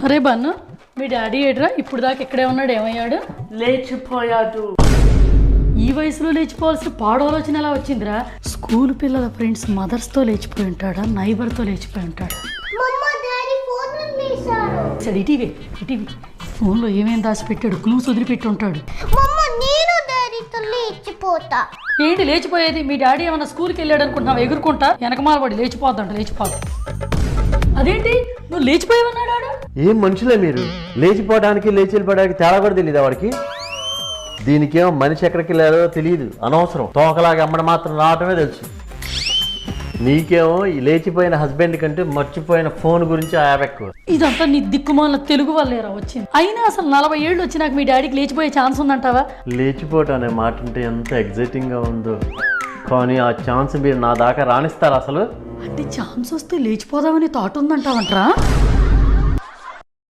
అరే బన్ను, మీ డాడీ ఏడ్రా? ఇప్పుడు దాకా ఇక్కడే ఉన్నాడు, ఏమయ్యాడు? లేచిపోయాడు. ఈ వయసులో లేచిపోవాల్సిన పాడవలోచన ఎలా వచ్చిందిరా? స్కూల్ పిల్లల ఫ్రెండ్స్ మదర్స్తో లేచిపోయి ఉంటాడా, నైబర్తో లేచిపోయి ఉంటాడా? సరే ఇటీవీ ఫోన్లో ఏమేం దాచిపెట్టాడు, క్లూస్ వదిలిపెట్టి ఉంటాడు. ఏంటి లేచిపోయేది? మీ డాడీ ఏమన్నా స్కూల్కి వెళ్ళాడు అనుకుంటున్నావు? ఎగురుకుంటా వెనకమాల పడి లేచిపోద్దా. అదేంటి నువ్వు లేచిపోయావన్నాడు? ఏం మనుషులే మీరు? లేచిపోవడానికి లేచి వెళ్ళిపోవడానికి తేడా కూడా తెలియదు వాడికి. దీనికేమో మనిషి ఎక్కడికి వెళ్ళారో తెలియదు, అనవసరం. తోకలాగా అమ్మడం మాత్రం రావటమే తెలుసు. నీకేమో ఈ లేచిపోయిన హస్బెండ్ కంటే మర్చిపోయిన ఫోన్ గురించి ఆపెక్కువ. ఇదంతా నీ దిక్కుమాల తెలుగు వల్లేరా వచ్చింది. అయినా అసలు 40 ఏళ్ళు వచ్చినాక మీ డాడీకి లేచిపోయే ఛాన్స్ ఉందంటావా? లేచిపోవటం అనే మాట అంటే ఎంత ఎగ్జైటింగ్గా ఉందో, కానీ ఆ ఛాన్స్ మీరు నా దాకా రాణిస్తారు అసలు? అంటే ఛాన్స్ వస్తే లేచిపోదామని థాట్ ఉందంటావంటరా?